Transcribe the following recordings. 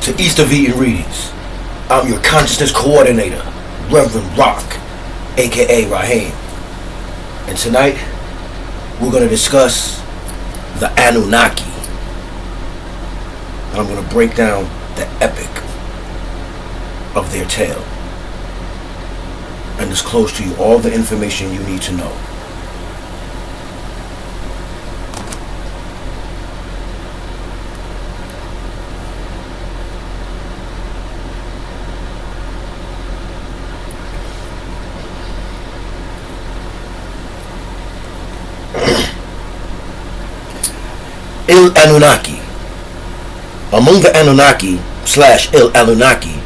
to East of Eden Readings. I'm your consciousness coordinator, Reverend Rock, aka Rahim. And tonight, we're going to discuss the Anunnaki. And I'm going to break down the epic of their tale and disclose to you all the information you need to know. Anunnaki. Among the Anunnaki / Anunnaki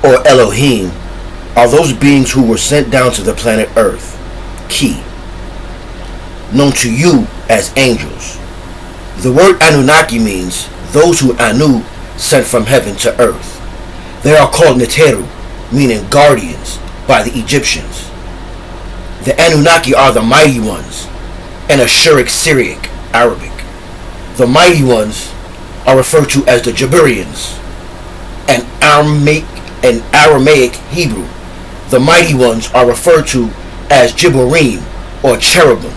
or Elohim are those beings who were sent down to the planet Earth, Ki, known to you as angels. The word Anunnaki means those who Anu sent from heaven to earth. They are called Neteru, meaning guardians, by the Egyptians. The Anunnaki are the mighty ones, in Ashuric Syriac, Arabic. The mighty ones are referred to as the Jabbarians, and Aramaic Hebrew. The mighty ones are referred to as Jabbarim or Cherubim.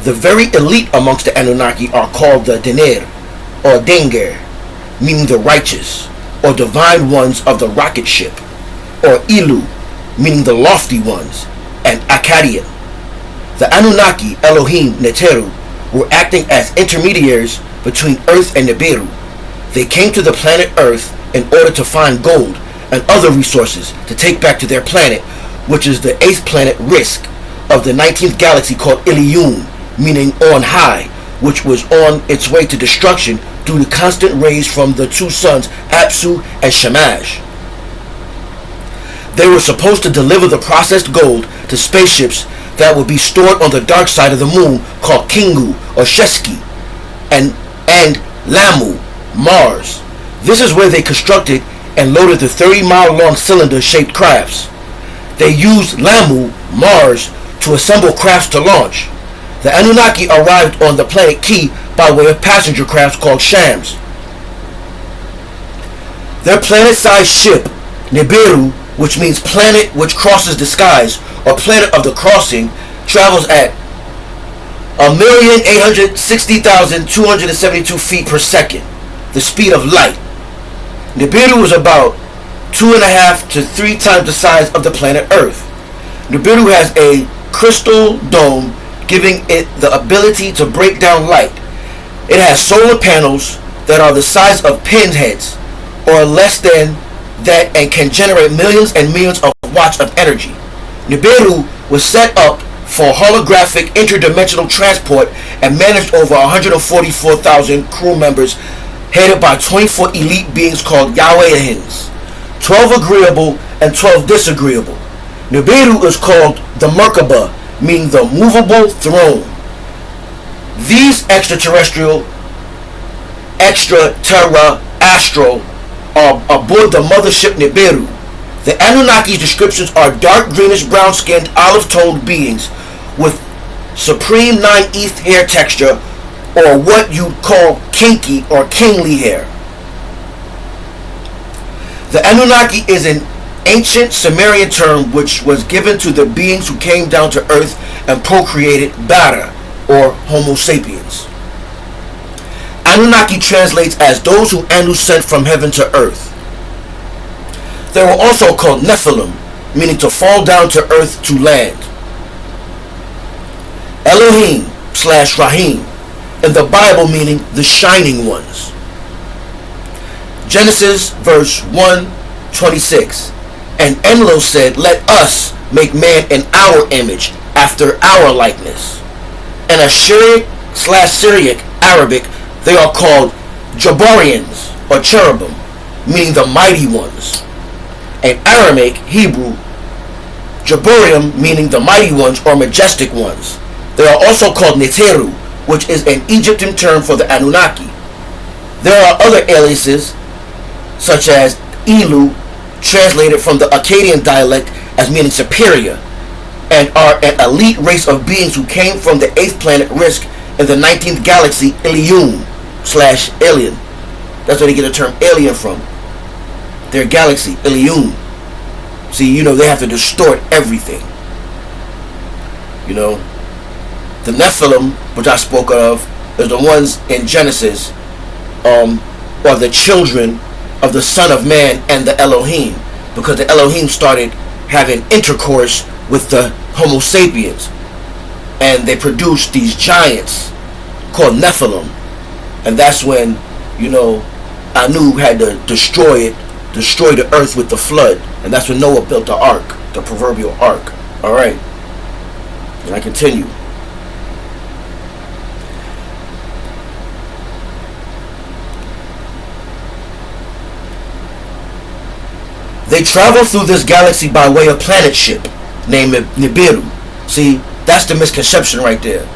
The very elite amongst the Anunnaki are called the Dener or Denger, meaning the righteous or divine ones of the rocket ship, or Ilu, meaning the lofty ones, and Akkadian. The Anunnaki, Elohim, Neteru, were acting as intermediaries between Earth and Nibiru. They came to the planet Earth in order to find gold and other resources to take back to their planet, which is the 8th planet Risk of the 19th galaxy called Ilium, meaning on high, which was on its way to destruction due to constant rays from the two suns Apsu and Shamash. They were supposed to deliver the processed gold to spaceships that would be stored on the dark side of the moon called Kingu or Sheski and Lamu, Mars. This is where they constructed and loaded the 30-mile-long cylinder-shaped crafts. They used Lamu, Mars, to assemble crafts to launch. The Anunnaki arrived on the planet Ki by way of passenger crafts called Shams. Their planet-sized ship, Nibiru, which means planet which crosses the skies, or planet of the crossing, travels at 1,860,272 feet per second, the speed of light. Nibiru is about 2.5 to 3 times the size of the planet Earth. Nibiru has a crystal dome, giving it the ability to break down light. It has solar panels that are the size of pinheads, or less than that, and can generate millions and millions of watts of energy. Nibiru was set up for holographic interdimensional transport and managed over 144,000 crew members, headed by 24 elite beings called Yahwehins, 12 agreeable and 12 disagreeable. Nibiru is called the Merkaba, meaning the movable throne. These extraterrestrial astral are aboard the mothership Nibiru. The Anunnaki's descriptions are dark greenish brown skinned olive toned beings with supreme 9/8 hair texture, or what you'd call kinky or kingly hair. The Anunnaki is an ancient Sumerian term which was given to the beings who came down to earth and procreated Bada, or Homo sapiens. Anunnaki translates as those who Anu sent from heaven to earth. They were also called Nephilim, meaning to fall down to earth to land. Elohim / Rahim in the Bible meaning the shining ones. Genesis verse 1:26. And Enlil said, "Let us make man in our image, after our likeness." In Ashuric / Syriac, Arabic, they are called Jabbarians or Cherubim, meaning the mighty ones. In Aramaic, Hebrew, Jabbarim, meaning the mighty ones or majestic ones. They are also called Neteru, which is an Egyptian term for the Anunnaki. There are other aliases, such as Ilu, translated from the Akkadian dialect as meaning superior, and are an elite race of beings who came from the 8th planet Risk in the 19th galaxy Ilium / Alien. That's where they get the term alien from. their galaxy, Ilium. See, you know, they have to distort everything. You know, the Nephilim, which I spoke of, is the ones in Genesis, are the children of the Son of Man and the Elohim, because the Elohim started having intercourse with the Homo sapiens, and they produced these giants called Nephilim, and that's when, you know, Anu had to destroy the earth with the flood, and that's when Noah built the ark, the proverbial ark. All right, and I continue. They travel through this galaxy by way of planet ship named Nibiru. See, that's the misconception right there.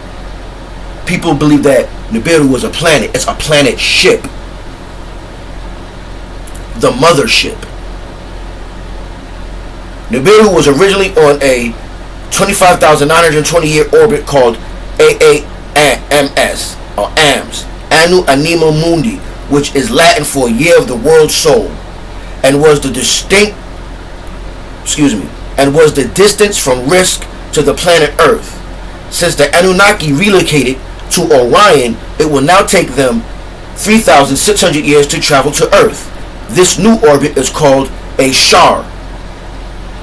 People believe that Nibiru was a planet. It's a planet ship. The mothership. Nibiru was originally on a 25,920-year orbit called AAMS, or AMS, Annu Anima Mundi, which is Latin for Year of the World Soul, and was the distance from Risk to the planet Earth. Since the Anunnaki relocated to Orion, it will now take them 3,600 years to travel to Earth. This new orbit is called a Shar.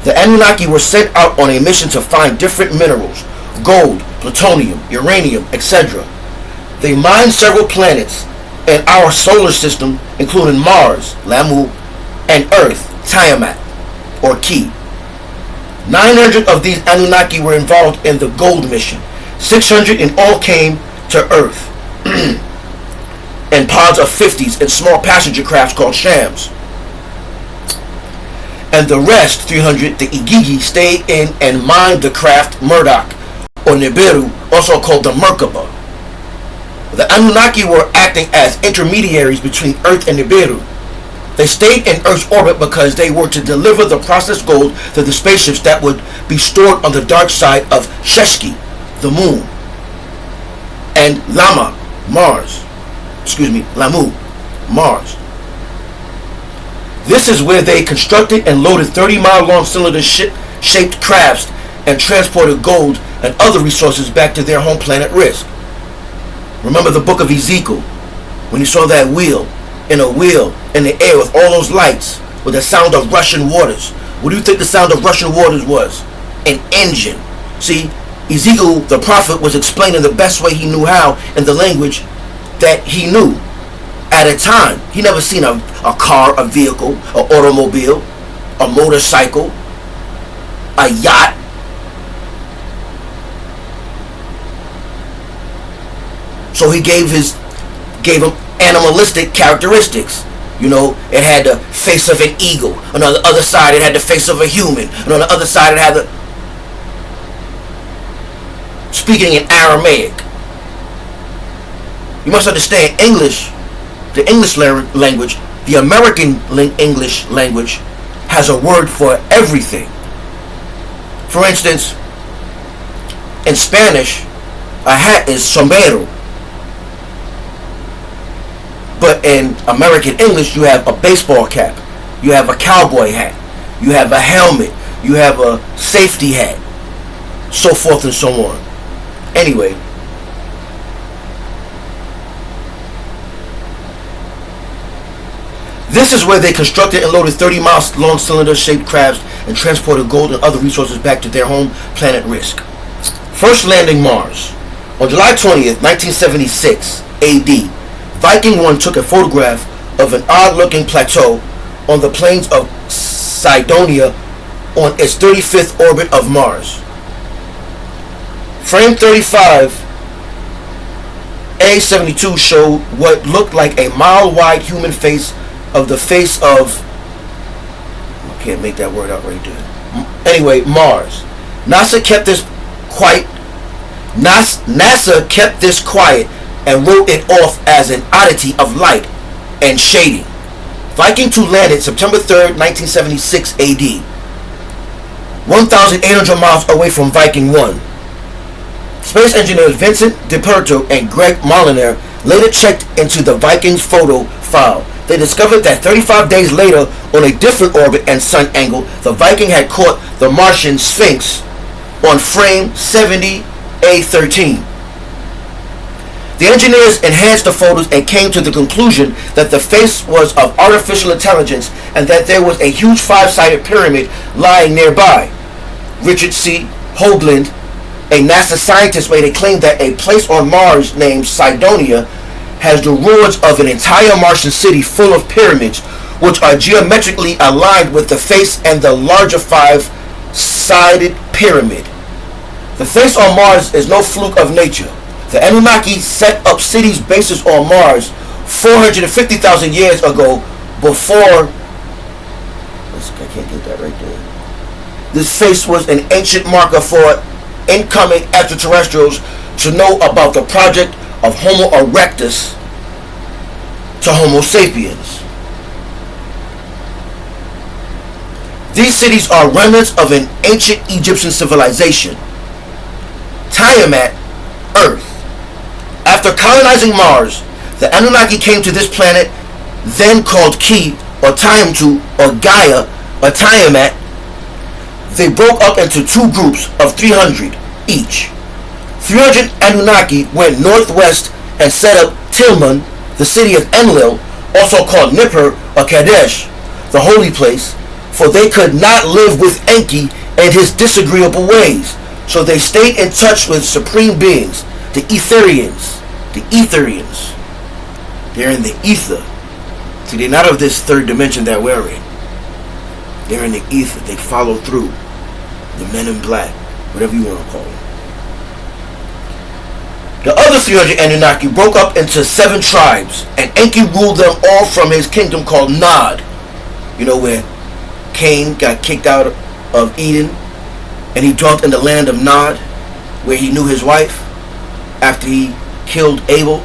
The Anunnaki were sent out on a mission to find different minerals, gold, plutonium, uranium, etc. They mined several planets in our solar system, including Mars, Lamu, and Earth, Tiamat, or Ki. 900 of these Anunnaki were involved in the gold mission. 600 in all came to Earth in pods of 50s in small passenger crafts called Shams. And the rest, 300, the Igigi, stayed in and mined the craft Murdoch, or Nibiru, also called the Merkaba. The Anunnaki were acting as intermediaries between Earth and Nibiru. They stayed in Earth's orbit because they were to deliver the processed gold to the spaceships that would be stored on the dark side of Sheshki, the moon, and Lamu, Mars. This is where they constructed and loaded 30-mile-long cylinder-shaped crafts and transported gold and other resources back to their home planet Risk. Remember the book of Ezekiel, when you saw that wheel in the air with all those lights, with the sound of rushing waters. What do you think the sound of rushing waters was? An engine. See, Ezekiel, the prophet, was explaining the best way he knew how in the language that he knew at a time. He never seen a car, a vehicle, an automobile, a motorcycle, a yacht. So he gave him animalistic characteristics. You know, it had the face of an eagle. On the other side, it had the face of a human. And on the other side, it had the... Speaking in Aramaic. You must understand English, the English language, the American English language has a word for everything. For instance, in Spanish, a hat is sombrero. But in American English, you have a baseball cap, you have a cowboy hat, you have a helmet, you have a safety hat, so forth and so on. Anyway, this is where they constructed and loaded 30-mile-long cylinder-shaped crafts and transported gold and other resources back to their home planet Risk. First landing Mars. On July 20th, 1976 AD, Viking 1 took a photograph of an odd-looking plateau on the plains of Cydonia on its 35th orbit of Mars. Frame 35 A72 showed what looked like a mile-wide human face of the face of... I can't make that word out right there. Anyway, Mars. NASA kept this quiet and wrote it off as an oddity of light and shading. Viking 2 landed September 3rd, 1976 AD, 1,800 miles away from Viking 1. Space engineers Vincent DiPerto and Greg Moliner later checked into the Viking's photo file they discovered that 35 days later, on a different orbit and sun angle, the Viking had caught the Martian Sphinx on frame 70A13. The engineers enhanced the photos and came to the conclusion that the face was of artificial intelligence and that there was a huge five-sided pyramid lying nearby. Richard C. Hoagland, a NASA scientist, made a claim that a place on Mars named Cydonia has the ruins of an entire Martian city full of pyramids, which are geometrically aligned with the face and the larger five-sided pyramid. The face on Mars is no fluke of nature. The Anunnaki set up cities bases on Mars 450,000 years ago before... I can't get that right there. This face was an ancient marker for incoming extraterrestrials to know about the project of Homo erectus to Homo sapiens. These cities are remnants of an ancient Egyptian civilization. Tiamat, Earth. After colonizing Mars, the Anunnaki came to this planet, then called Ki, or Tiamtu, or Gaia, or Tiamat. They broke up into two groups of 300 each. 300 Anunnaki went northwest and set up Tilman, the city of Enlil, also called Nippur or Kadesh, the holy place, for they could not live with Enki and his disagreeable ways. So they stayed in touch with supreme beings, the Etherians. The Etherians. They're in the ether. See, they're not of this third dimension that we're in. They're in the ether. They follow through. The men in black, whatever you want to call them. The other 300 Anunnaki broke up into 7 tribes, and Enki ruled them all from his kingdom called Nod. You know, where Cain got kicked out of Eden, and he dwelt in the land of Nod, where he knew his wife after he killed Abel.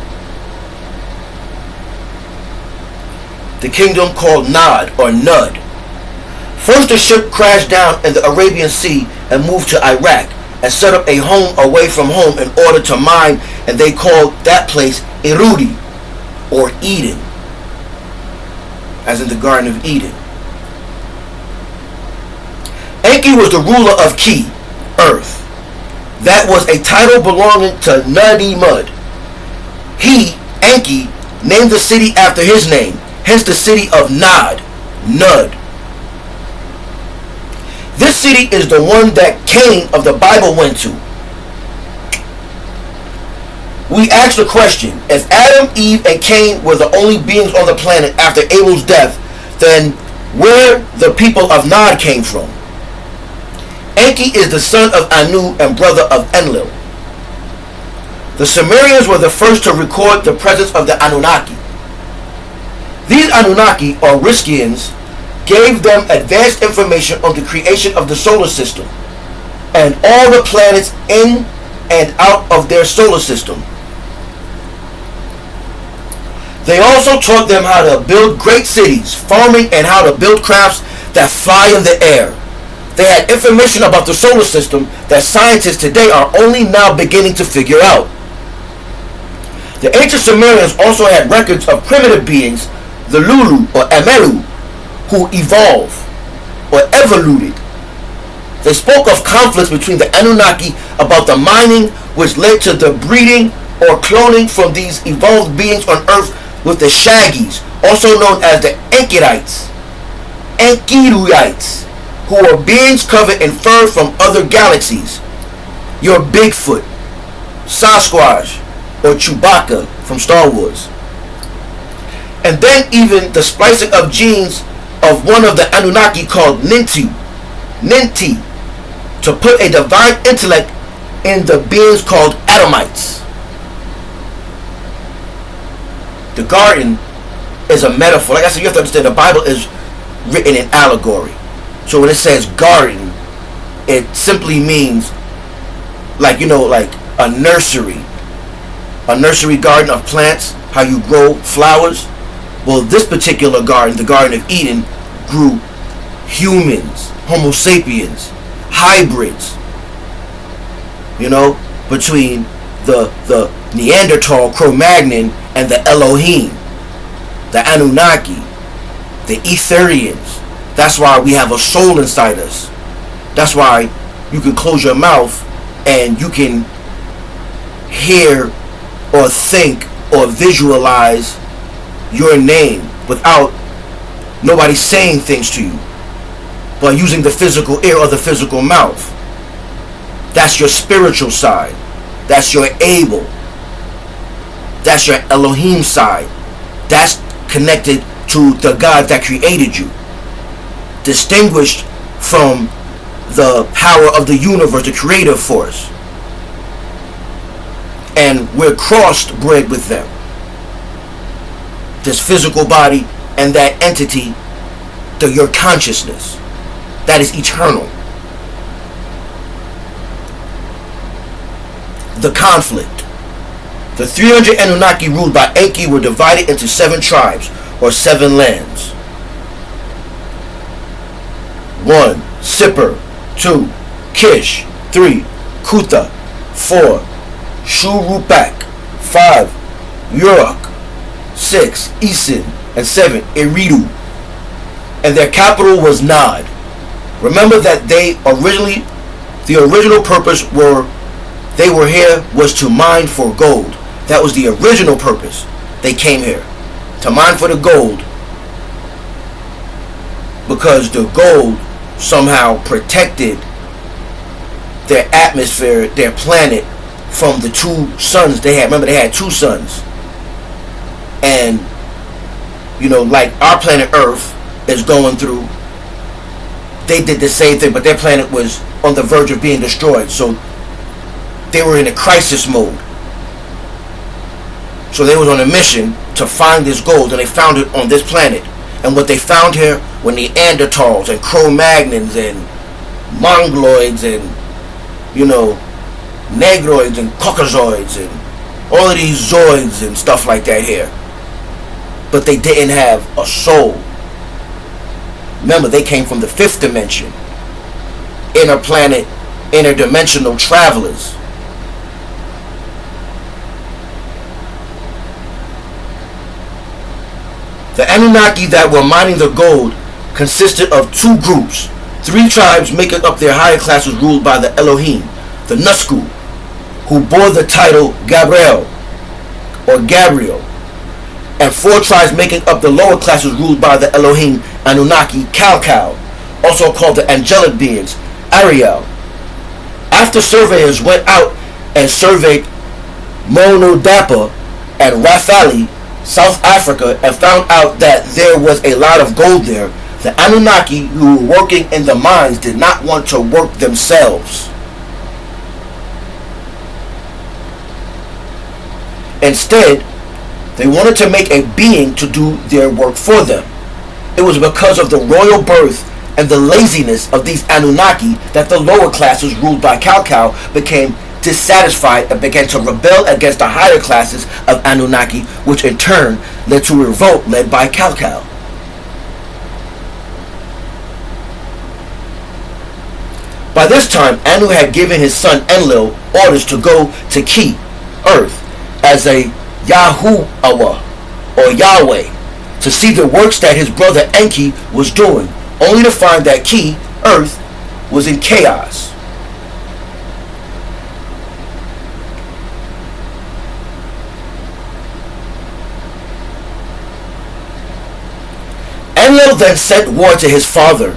The kingdom called Nod, or Nud. First, the ship crashed down in the Arabian Sea and moved to Iraq and set up a home away from home in order to mine, and they called that place Erudi, or Eden, as in the Garden of Eden. Enki was the ruler of Ki, Earth. That was a title belonging to Nudi Mud. He, Enki, named the city after his name, hence the city of Nod, Nud. This city is the one that Cain of the Bible went to. We ask the question, if Adam, Eve, and Cain were the only beings on the planet after Abel's death, then where the people of Nod came from? Enki is the son of Anu and brother of Enlil. The Sumerians were the first to record the presence of the Anunnaki. These Anunnaki, or Riskians, gave them advanced information on the creation of the solar system and all the planets in and out of their solar system. They also taught them how to build great cities, farming, and how to build crafts that fly in the air. They had information about the solar system that scientists today are only now beginning to figure out. The ancient Sumerians also had records of primitive beings, the Lulu or Emeru, who evolve or evoluted. They spoke of conflicts between the Anunnaki about the mining, which led to the breeding or cloning from these evolved beings on Earth with the Shaggies, also known as the Enkiites, who are beings covered in fur from other galaxies. Your Bigfoot, Sasquatch, or Chewbacca from Star Wars. And then even the splicing of genes of one of the Anunnaki called Ninti, to put a divine intellect in the beings called Adamites. The garden is a metaphor. Like I said, you have to understand the Bible is written in allegory. So when it says garden, it simply means like, you know, like a nursery garden of plants, how you grow flowers. Well, this particular garden, the Garden of Eden, grew humans, Homo sapiens, hybrids, you know, between the Neanderthal, Cro-Magnon, and the Elohim, the Anunnaki, the Etherians. That's why we have a soul inside us. That's why you can close your mouth and you can hear or think or visualize your name without nobody saying things to you, but using the physical ear or the physical mouth. That's your spiritual side. That's your able. That's your Elohim side. That's connected to the God that created you. Distinguished from the power of the universe, the creative force. And we're crossed bred with them. This physical body and that entity, your consciousness, that is eternal. The conflict. The 300 Anunnaki ruled by Enki were divided into 7 tribes, or 7 lands. 1. Sipper. 2. Kish. 3. Kuta. 4. Shurupak. 5. Uruk. 6. Isin. And 7. Eridu. And their capital was Nod. Remember that the original purpose they were here was to mine for gold. That was the original purpose. They came here to mine for the gold, because the gold somehow protected their atmosphere, their planet, from the 2 suns they had. Remember, they had 2 suns. And, like our planet Earth is going through, they did the same thing, but their planet was on the verge of being destroyed. So they were in a crisis mode. So they was on a mission to find this gold, and they found it on this planet. And what they found here were Neanderthals and Cro-Magnons and Mongoloids and, Negroids and Caucasoids and all of these Zoids and stuff like that here. But they didn't have a soul. Remember, they came from the 5th dimension. Inner planet, interdimensional travelers. The Anunnaki that were mining the gold consisted of 2 groups. 3 tribes making up their higher classes ruled by the Elohim, the Nusku, who bore the title Gabriel, and 4 tribes making up the lower classes ruled by the Elohim, Anunnaki, Kalkal, also called the angelic beings, Ariel. After surveyors went out and surveyed Monodapa and Rafali, South Africa, and found out that there was a lot of gold there, the Anunnaki who were working in the mines did not want to work themselves. Instead, they wanted to make a being to do their work for them. It was because of the royal birth and the laziness of these Anunnaki that the lower classes ruled by Kalkal became dissatisfied and began to rebel against the higher classes of Anunnaki, which in turn led to a revolt led by Kalkal. By this time, Anu had given his son Enlil orders to go to Ki, Earth, as a Yahuwah or Yahweh, to see the works that his brother Enki was doing, only to find that Ki, Earth, was in chaos. Enlil then sent word to his father.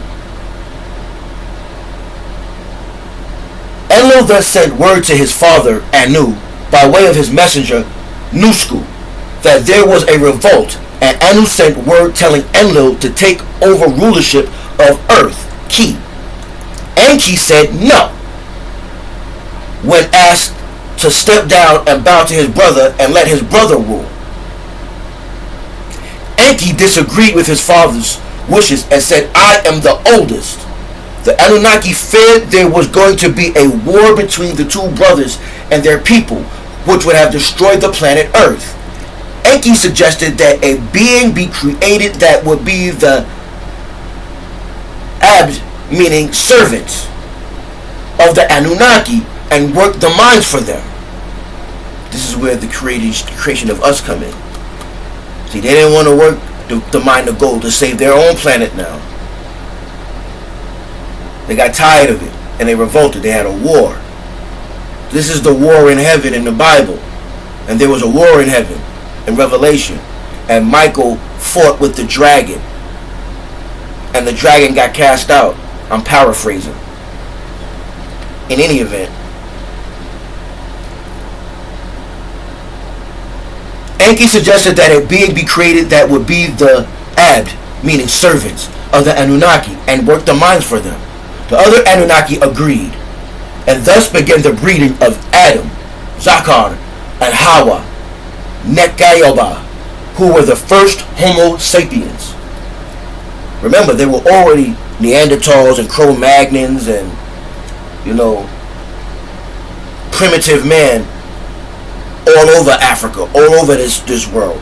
Anu, by way of his messenger, Nusku, that there was a revolt, and Anu sent word telling Enlil to take over rulership of Earth, Ki. Enki said no, when asked to step down and bow to his brother and let his brother rule. Enki disagreed with his father's wishes and said, "I am the oldest." The Anunnaki feared there was going to be a war between the 2 brothers and their people, which would have destroyed the planet Earth. Enki suggested that a being be created that would be the abd, meaning servants, of the Anunnaki and work the mines for them. This is where the creation of us come in. See, they didn't want to work to mine the gold to save their own planet now. They got tired of it and they revolted. They had a war. This is the war in heaven in the Bible. And there was a war in heaven in Revelation. And Michael fought with the dragon. And the dragon got cast out. I'm paraphrasing. In any event, Enki suggested that a being be created that would be the Abd, meaning servants, of the Anunnaki and work the mines for them. The other Anunnaki agreed, and thus began the breeding of Adam, Jabbar, and Hava, Nekayaba, who were the first Homo sapiens. Remember, they were already Neanderthals and Cro-Magnons and, primitive man all over Africa, all over this world.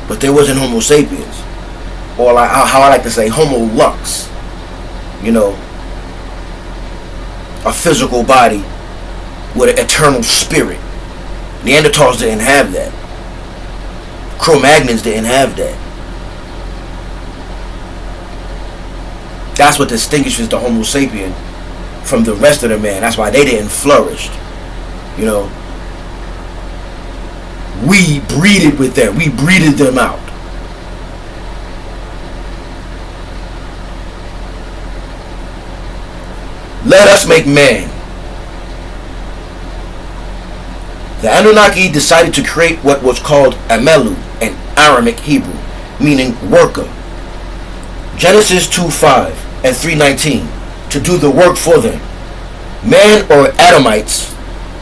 But there wasn't Homo sapiens. Or how I like to say, Homo-Lux. A physical body with an eternal spirit. Neanderthals didn't have that. Cro-Magnons didn't have that. That's what distinguishes the Homo sapien from the rest of the man. That's why they didn't flourish. We breeded with them. We breeded them out. Let us make man. The Anunnaki decided to create what was called Amelu in Aramaic Hebrew, meaning worker. Genesis 2:5 and 3:19, to do the work for them. Man or Adamites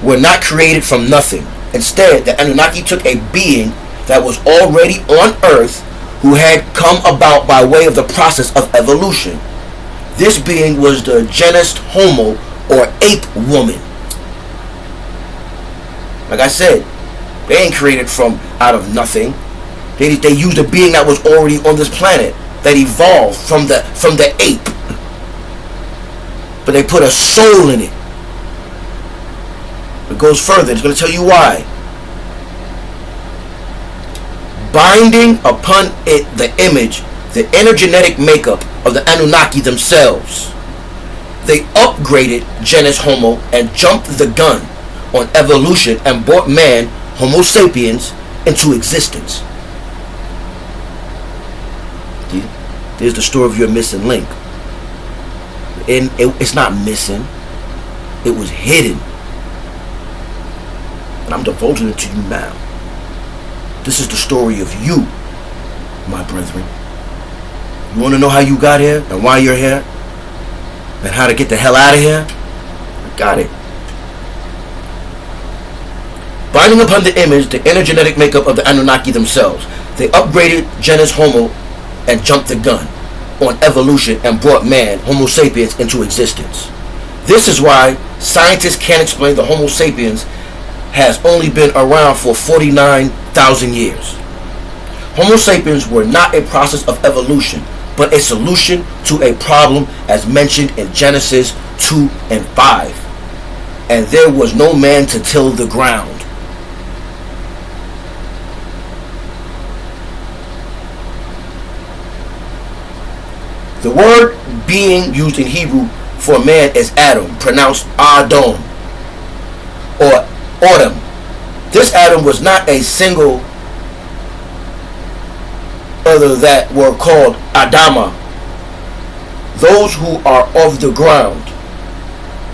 were not created from nothing. Instead, the Anunnaki took a being that was already on earth who had come about by way of the process of evolution. This being was the genus Homo, or ape woman. Like I said, they ain't created from out of nothing. They used a being that was already on this planet, that evolved from the ape. But they put a soul in it. It goes further. It's going to tell you why. Binding upon it the image, the energetic makeup of the Anunnaki themselves. They upgraded genus Homo and jumped the gun on evolution and brought man, Homo sapiens, into existence. There's the story of your missing link. And it's not missing. It was hidden. And I'm divulging it to you now. This is the story of you, my brethren. You want to know how you got here and why you're here and how to get the hell out of here? I got it. Binding upon the image, the energetic makeup of the Anunnaki themselves, they upgraded genus Homo and jumped the gun on evolution and brought man, Homo sapiens, into existence. This is why scientists can't explain the Homo sapiens has only been around for 49,000 years. Homo sapiens were not a process of evolution, but a solution to a problem as mentioned in Genesis 2 and 5. And there was no man to till the ground. The word being used in Hebrew for man is Adam, pronounced Adon, or Autumn. This Adam was not a single other that were called Adama, those who are of the ground.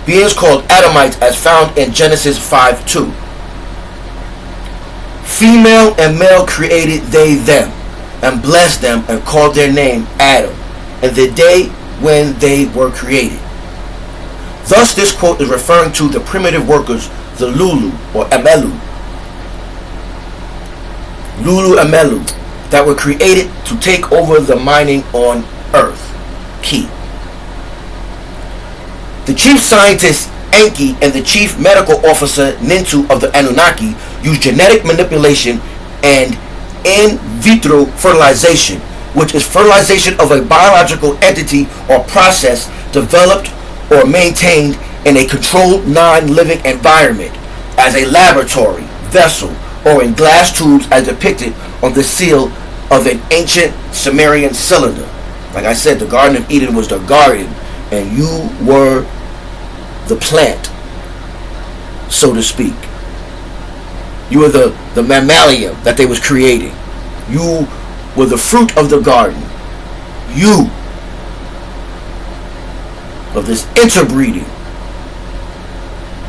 Beings called Adamites as found in Genesis 5:2. Female and male created they them, and blessed them and called their name Adam, in the day when they were created. Thus this quote is referring to the primitive workers, the Lulu or Amelu. Lulu Amelu, that were created to take over the mining on Earth. Key. The chief scientist Enki and the chief medical officer Nintu of the Anunnaki used genetic manipulation and in vitro fertilization, which is fertilization of a biological entity or process developed or maintained in a controlled non-living environment as a laboratory, vessel, or in glass tubes as depicted on the seal of an ancient Sumerian cylinder. Like I said, the Garden of Eden was the garden, and you were the plant, so to speak. You were the mammalia that they was creating. You were the fruit of the garden. You of this interbreeding,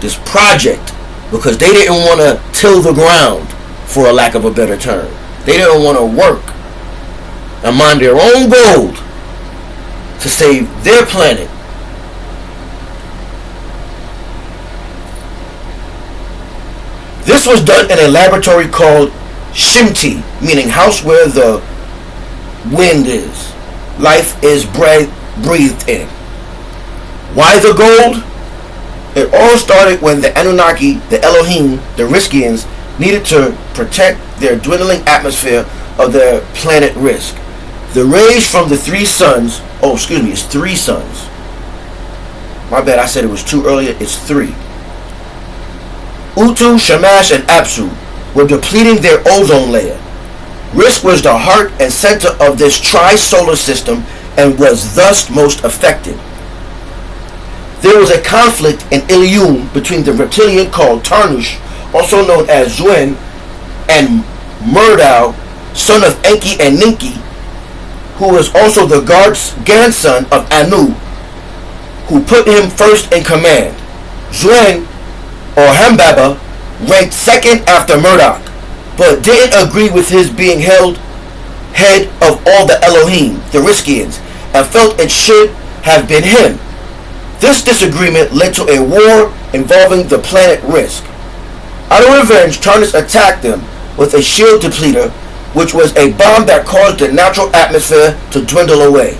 this project, because they didn't want to till the ground, for a lack of a better term. They didn't want to work and mine their own gold to save their planet. This was done in a laboratory called Shimti, meaning house where the wind is. Life is breathed in. Why the gold? It all started when the Anunnaki, the Elohim, the Riskians, needed to protect their dwindling atmosphere of their planet Risk. The rays from the three suns, it's 3 suns. My bad, I said it was 2 earlier, it's 3. Utu, Shamash, and Apsu were depleting their ozone layer. Risk was the heart and center of this tri-solar system and was thus most affected. There was a conflict in Ilium between the reptilian called Tarnush, also known as Zuen, and Murdau, son of Enki and Ninki, who was also the grandson of Anu, who put him first in command. Zuen, or Hembaba, ranked second after Murdoch, but didn't agree with his being held head of all the Elohim, the Riskians, and felt it should have been him. This disagreement led to a war involving the planet Risk. Out of revenge, Tarnus attacked them with a shield depleter, which was a bomb that caused the natural atmosphere to dwindle away.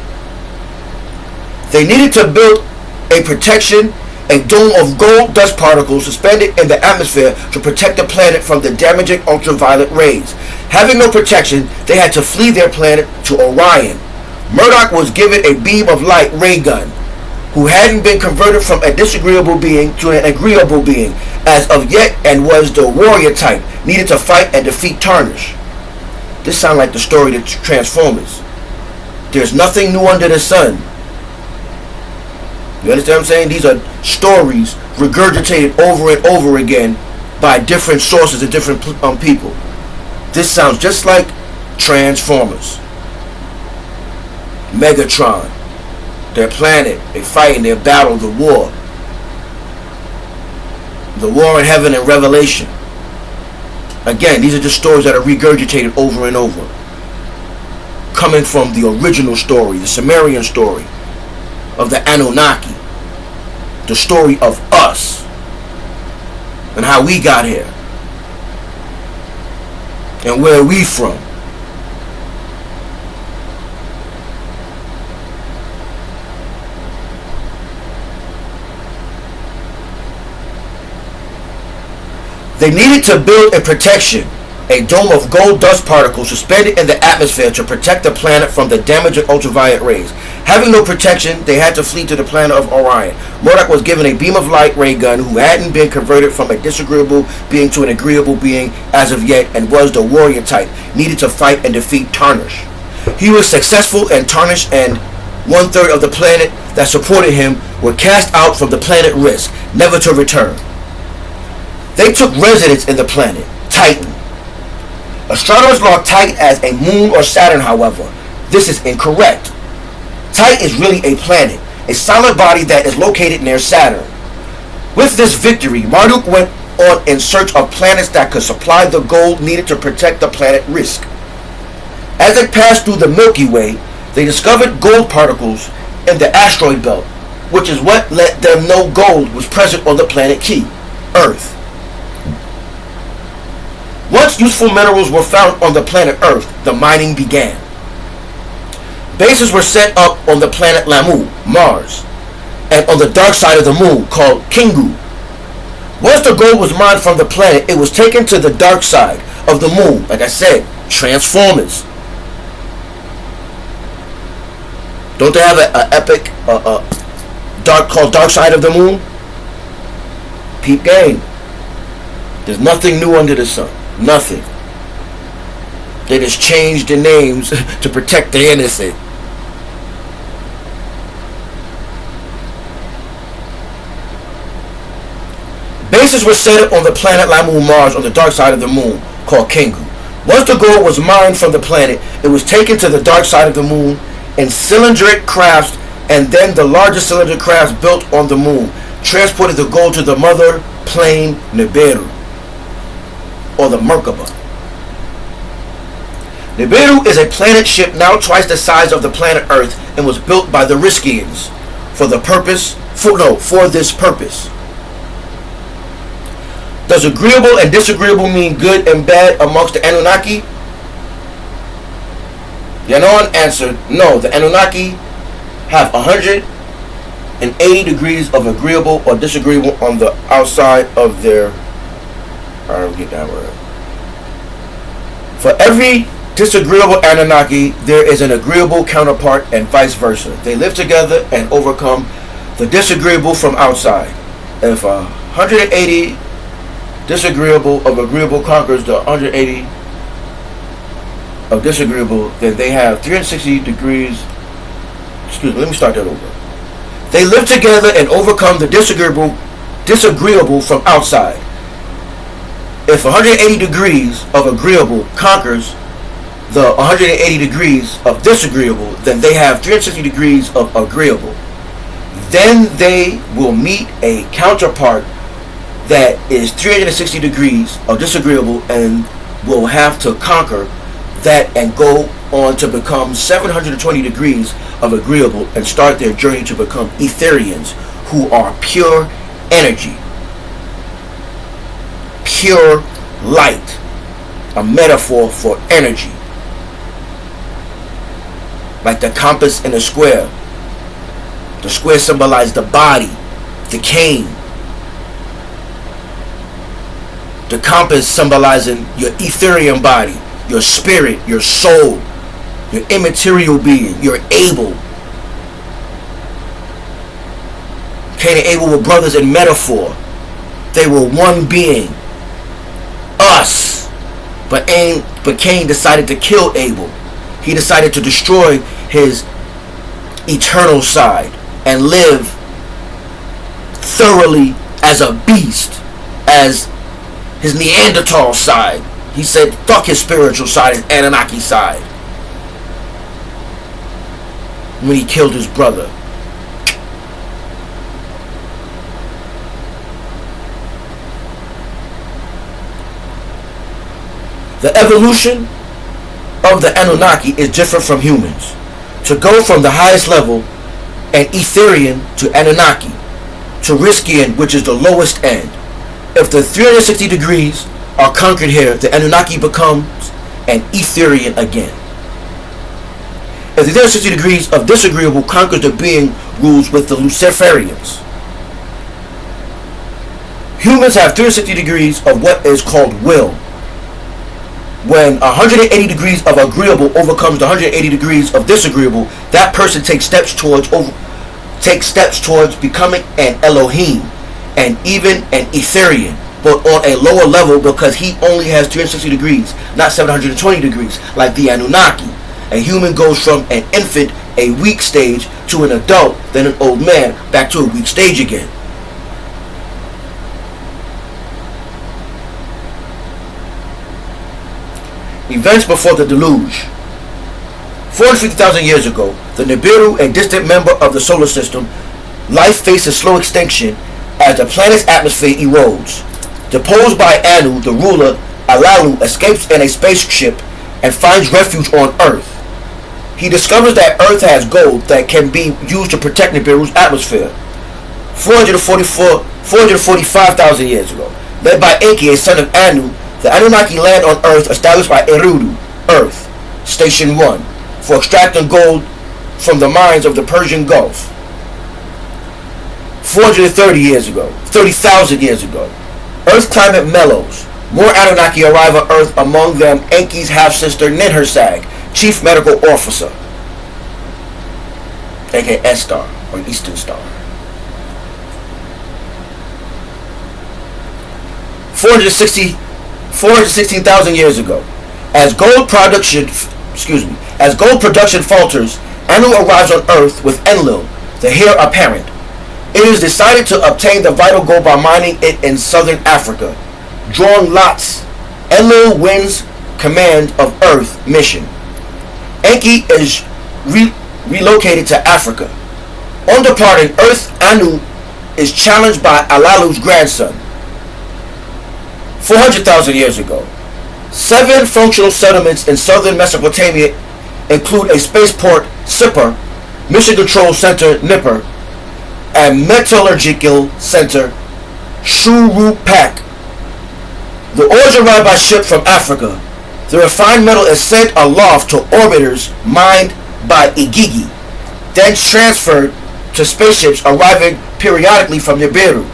They needed to build a protection, a dome of gold dust particles suspended in the atmosphere to protect the planet from the damaging ultraviolet rays. Having no protection, they had to flee their planet to Orion. Murdoch was given a beam of light ray gun, who hadn't been converted from a disagreeable being to an agreeable being as of yet, and was the warrior type, needed to fight and defeat Tarnish. This sounds like the story of Transformers. There's nothing new under the sun. You understand what I'm saying? These are stories regurgitated over and over again by different sources and different people. This sounds just like Transformers. Megatron. Their planet, they fight in their battle, the war. The war in heaven and Revelation. Again, these are just stories that are regurgitated over and over. Coming from the original story, the Sumerian story of the Anunnaki. The story of us and how we got here and where we from. They needed to build a protection, a dome of gold dust particles suspended in the atmosphere to protect the planet from the damaging ultraviolet rays. Having no protection, they had to flee to the planet of Orion. Murdoch was given a beam of light ray gun, who hadn't been converted from a disagreeable being to an agreeable being as of yet, and was the warrior type, needed to fight and defeat Tarnish. He was successful, and Tarnish and 1/3 of the planet that supported him were cast out from the planet Risk, never to return. They took residence in the planet Titan. Astronomers log Titan as a moon or Saturn, however. This is incorrect. Titan is really a planet, a solid body that is located near Saturn. With this victory, Marduk went on in search of planets that could supply the gold needed to protect the planet Risk. As they passed through the Milky Way, they discovered gold particles in the asteroid belt, which is what let them know gold was present on the planet Key, Earth. Once useful minerals were found on the planet Earth, the mining began. Bases were set up on the planet Lamu, Mars, and on the dark side of the moon, called Kingu. Once the gold was mined from the planet, it was taken to the dark side of the moon. Like I said, Transformers. Don't they have an epic called Dark Side of the Moon? Peep game. There's nothing new under the sun. Nothing. They just changed the names to protect the innocent. Bases were set up on the planet Lamu Mars on the dark side of the moon, called Kengu. Once the gold was mined from the planet, it was taken to the dark side of the moon in cylindric crafts, and then the largest cylinder crafts built on the moon transported the gold to the mother plane Nibiru, or the Merkaba. Nibiru is a planet ship now twice the size of the planet Earth and was built by the Riskians for this purpose. Does agreeable and disagreeable mean good and bad amongst the Anunnaki? Yanon answered, no, the Anunnaki have 180 degrees of agreeable or disagreeable on the outside of their... Alright, we'll get that word. For every disagreeable Anunnaki, there is an agreeable counterpart and vice versa. They live together and overcome the disagreeable from outside. If 180 disagreeable of agreeable conquers the 180 of disagreeable, then they have 360 degrees. Excuse me, let me start that over. They live together and overcome the disagreeable from outside. If 180 degrees of agreeable conquers the 180 degrees of disagreeable, then they have 360 degrees of agreeable. Then they will meet a counterpart that is 360 degrees of disagreeable and will have to conquer that and go on to become 720 degrees of agreeable and start their journey to become Etherians, who are pure energy, pure light, a metaphor for energy, like the compass in a square. The square symbolizes the body, the cane. The compass symbolizing your Etherian body, your spirit, your soul, your immaterial being, your Abel. Cain and Abel were brothers in metaphor. They were one being, us. But Cain decided to kill Abel. He decided to destroy his eternal side and live thoroughly as a beast, as his Neanderthal side. He said, fuck his spiritual side, his Anunnaki side, when he killed his brother. The evolution of the Anunnaki is different from humans. To go from the highest level, an Etherian, to Anunnaki, to Riskian, which is the lowest end. If the 360 degrees are conquered here, the Anunnaki becomes an Etherian again. If the 360 degrees of disagreeable conquers the being rules with the Luciferians. Humans have 360 degrees of what is called will. When 180 degrees of agreeable overcomes the 180 degrees of disagreeable, that person takes steps towards becoming an Elohim, and even an Etherian, but on a lower level, because he only has 360 degrees, not 720 degrees, like the Anunnaki. A human goes from an infant, a weak stage, to an adult, then an old man, back to a weak stage again. Events before the deluge. 450,000 years ago, the Nibiru, a distant member of the solar system, life faced a slow extinction as the planet's atmosphere erodes. Deposed by Anu, the ruler, Alalu escapes in a spaceship and finds refuge on Earth. He discovers that Earth has gold that can be used to protect Nibiru's atmosphere. 445,000 years ago, led by Enki, a son of Anu, the Anunnaki land on Earth established by Eridu, Earth, Station 1, for extracting gold from the mines of the Persian Gulf. 430,000 years ago, Earth's climate mellows. More Anunnaki arrive on Earth, among them Enki's half-sister Ninhursag, Chief Medical Officer, aka Estar, or Eastern Star. 416,000 years ago, As gold production, as gold production falters, Anu arrives on Earth with Enlil, the heir apparent. It is decided to obtain the vital gold by mining it in southern Africa. Drawing lots, Enlil wins command of Earth mission. Enki is relocated to Africa. On departing Earth, Anu is challenged by Alalu's grandson. 400,000 years ago. 7 functional settlements in southern Mesopotamia include a spaceport, Sippar, mission control center, Nippur, and metallurgical center, Cherubim. The ores arrive by ship from Africa. The refined metal is sent aloft to orbiters mined by Igigi, then transferred to spaceships arriving periodically from Nibiru.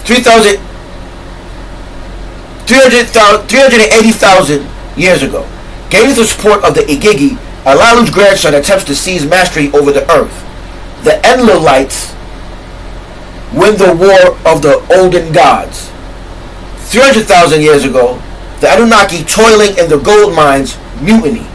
380,000 years ago. Gaining the support of the Igigi, Alalu's grandson attempts to seize mastery over the earth. The Enlilites win the war of the olden gods. 300,000 years ago, the Anunnaki toiling in the gold mines mutiny.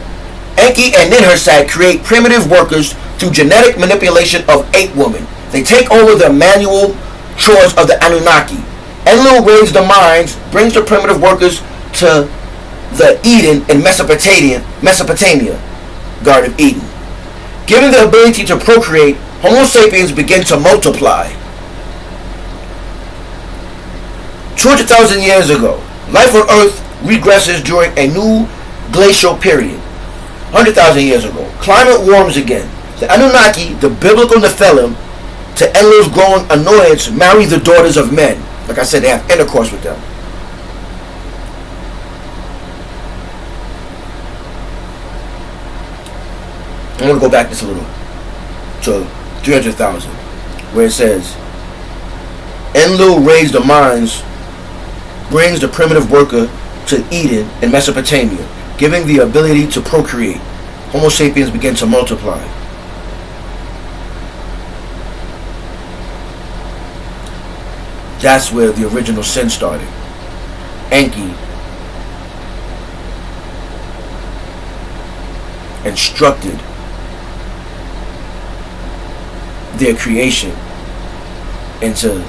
Enki and Ninhursag create primitive workers through genetic manipulation of 8 women. They take over the manual chores of the Anunnaki. Enlil raids the mines, brings the primitive workers to the Eden in Mesopotamia, Garden of Eden. Given the ability to procreate, Homo sapiens begin to multiply. 200,000 years ago, life on Earth regresses during a new glacial period. 100,000 years ago, climate warms again. The Anunnaki, the biblical Nephilim, to Enlil's growing annoyance, marry the daughters of men. Like I said, they have intercourse with them. I'm going to go back just a little to 300,000, where it says, Enlil raised the mines, brings the primitive worker to Eden in Mesopotamia, giving the ability to procreate. Homo sapiens begin to multiply. That's where the original sin started. Enki instructed their creation into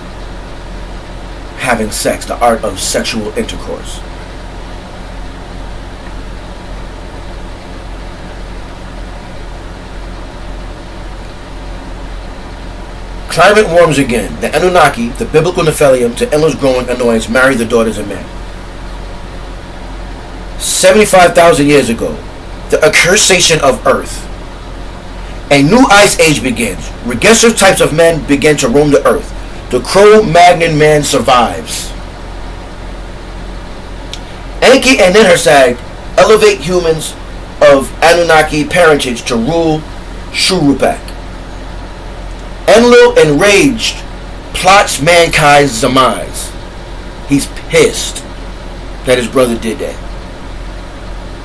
having sex, the art of sexual intercourse. Climate warms again. The Anunnaki, the biblical Nephilim, to Enlil's growing annoyance, marry the daughters of men. 75,000 years ago, the accursation of Earth. A new ice age begins. Regressive types of men begin to roam the Earth. The Cro-Magnon man survives. Enki and Ninhursag elevate humans of Anunnaki parentage to rule Cherubim. Enlil, enraged, plots mankind's demise. He's pissed that his brother did that.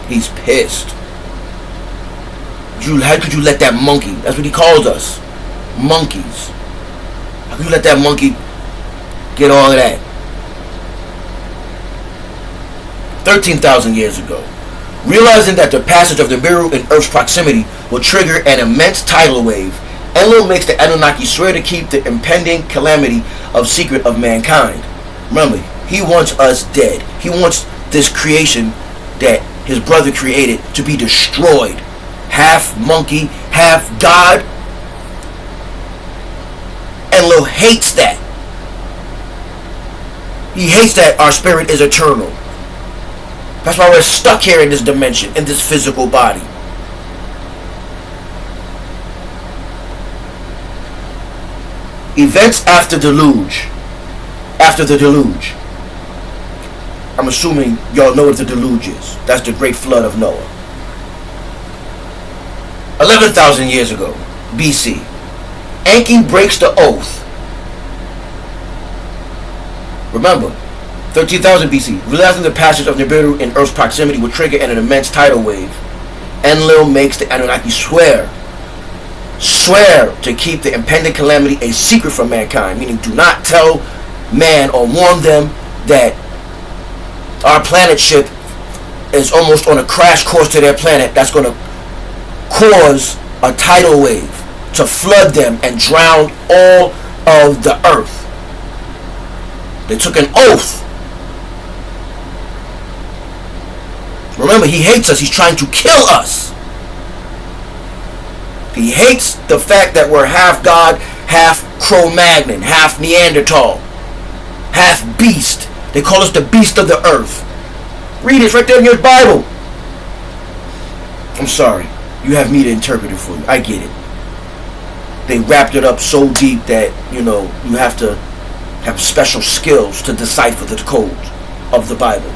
He's pissed. How could you let that monkey, that's what he calls us, monkeys. How could you let that monkey get all of that? 13,000 years ago. Realizing that the passage of Nibiru in Earth's proximity will trigger an immense tidal wave, Enlil makes the Anunnaki swear to keep the impending calamity of secret of mankind. Remember, he wants us dead. He wants this creation that his brother created to be destroyed. Half monkey, half God. Enlil hates that. He hates that our spirit is eternal. That's why we're stuck here in this dimension, in this physical body. Events after deluge. After the deluge. I'm assuming y'all know what the deluge is. That's the great flood of Noah. 11,000 years ago, BC. Enki breaks the oath. Remember, 13,000 BC. Realizing the passage of Nibiru in Earth's proximity would trigger an immense tidal wave, Enlil makes the Anunnaki swear to keep the impending calamity a secret from mankind, meaning do not tell man or warn them that our planet ship is almost on a crash course to their planet that's going to cause a tidal wave to flood them and drown all of the earth. They took an oath. Remember, he hates us. He's trying to kill us. He hates the fact that we're half God, half Cro-Magnon, half Neanderthal, half beast. They call us the beast of the earth. Read it, it's right there in your Bible. I'm sorry. You have me to interpret it for you. I get it. They wrapped it up so deep that, you have to have special skills to decipher the codes of the Bible.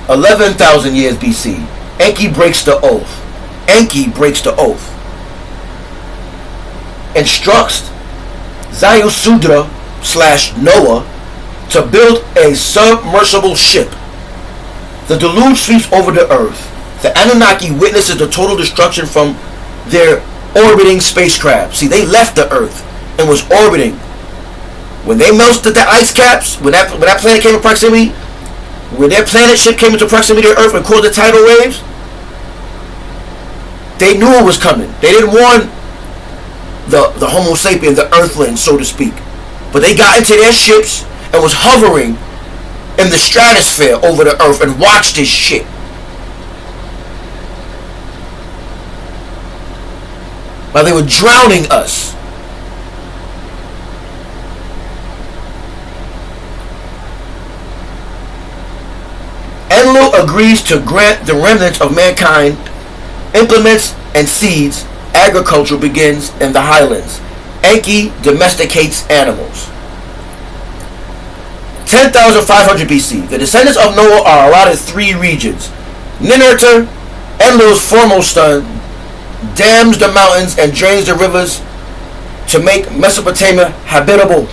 "11,000 years BC, Enki breaks the oath. Instructs Zayusudra / Noah to build a submersible ship. The deluge sweeps over the earth. The Anunnaki witnesses the total destruction from their orbiting spacecraft. See, they left the earth and was orbiting. When they melted the ice caps, when that planet came in proximity, when their planet ship came into proximity to Earth and caused the tidal waves, they knew it was coming. They didn't warn the Homo sapien, the Earthlings, so to speak. But they got into their ships and was hovering in the stratosphere over the Earth and watched this shit. While they were drowning us. Enlil agrees to grant the remnants of mankind implements and seeds. Agriculture begins in the highlands. Enki domesticates animals. 10,500 BC. The descendants of Noah are allotted 3 regions. Ninurta, Enlil's foremost son, dams the mountains and drains the rivers to make Mesopotamia habitable.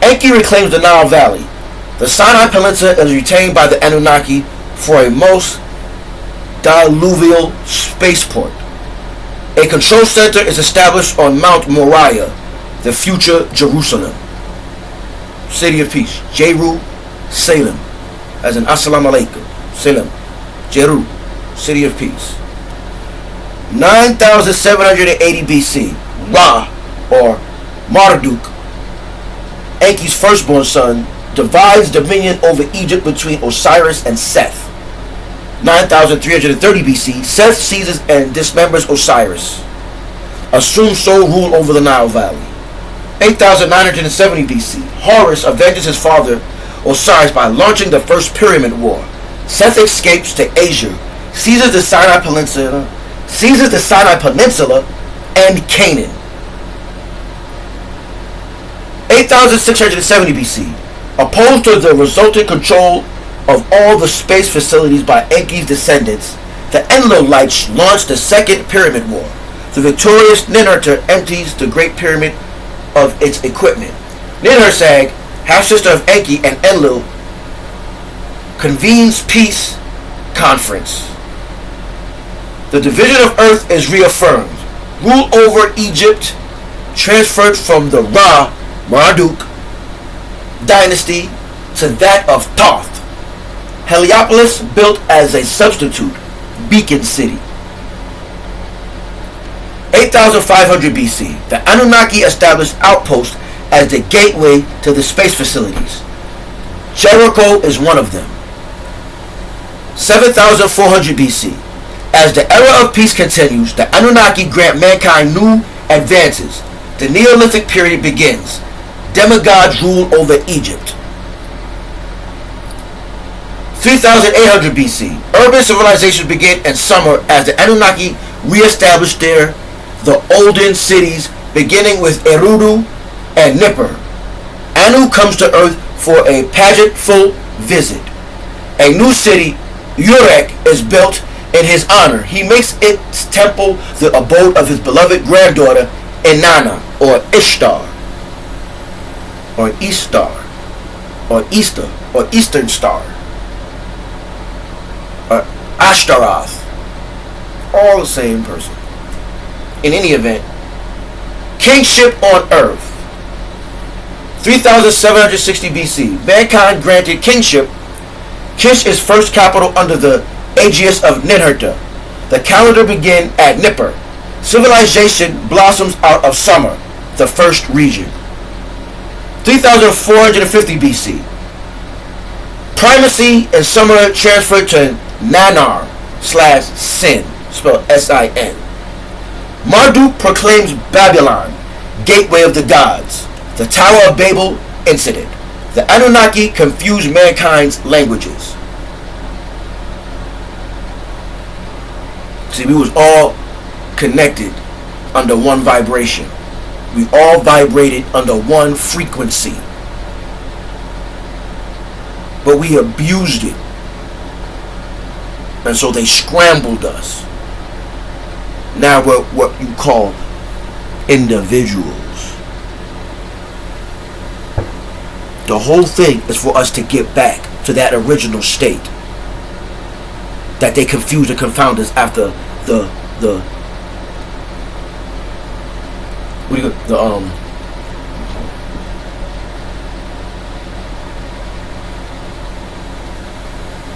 Enki reclaims the Nile Valley. The Sinai Peninsula is retained by the Anunnaki for a most diluvial spaceport. A control center is established on Mount Moriah, the future Jerusalem. City of Peace. Jeru, Salem. As in Assalamu Alaikum. Salem. Jeru. City of Peace. 9,780 BC. Ra, or Marduk, Enki's firstborn son, divides dominion over Egypt between Osiris and Seth. 9,330 BC, Seth seizes and dismembers Osiris, assumes sole rule over the Nile Valley. 8,970 BC, Horus avenges his father Osiris by launching the first Pyramid War. Seth escapes to Asia, seizes the Sinai Peninsula and Canaan. 8,670 BC, opposed to the resultant control of all the space facilities by Enki's descendants, the Enlilites launched the Second Pyramid War. The victorious Ninurta empties the Great Pyramid of its equipment. Ninhursag, half-sister of Enki and Enlil, convenes peace conference. The division of Earth is reaffirmed. Rule over Egypt transferred from the Marduk dynasty to that of Thoth. Heliopolis built as a substitute beacon city. 8,500 BC, the Anunnaki established outposts as the gateway to the space facilities. Jericho is one of them. 7,400 BC, as the era of peace continues, the Anunnaki grant mankind new advances. The Neolithic period begins. Demigods rule over Egypt. 3,800 BC, urban civilizations begin in summer as the Anunnaki re-establish the olden cities, beginning with Eridu and Nippur. Anu comes to Earth for a pageantful visit. A new city, Uruk, is built in his honor. He makes its temple the abode of his beloved granddaughter, Inanna, or Ishtar, or Easter, or Easter, or Eastern Star, or Ashtaroth. All the same person. In any event, kingship on earth. 3760 BC, mankind granted kingship. Kish is first capital under the Aegis of Ninurta. The calendar began at Nippur. Civilization blossoms out of summer, the first region. 3450 BC. Primacy and summer transferred to Nanar/Sin, spelled S-I-N. Marduk proclaims Babylon, gateway of the gods. The Tower of Babel incident. The Anunnaki confuse mankind's languages. See, we was all connected under one vibration. We all vibrated under one frequency. But we abused it. And so they scrambled us. Now we're what you call individuals. The whole thing is for us to get back to that original state that they confused and confounded us after the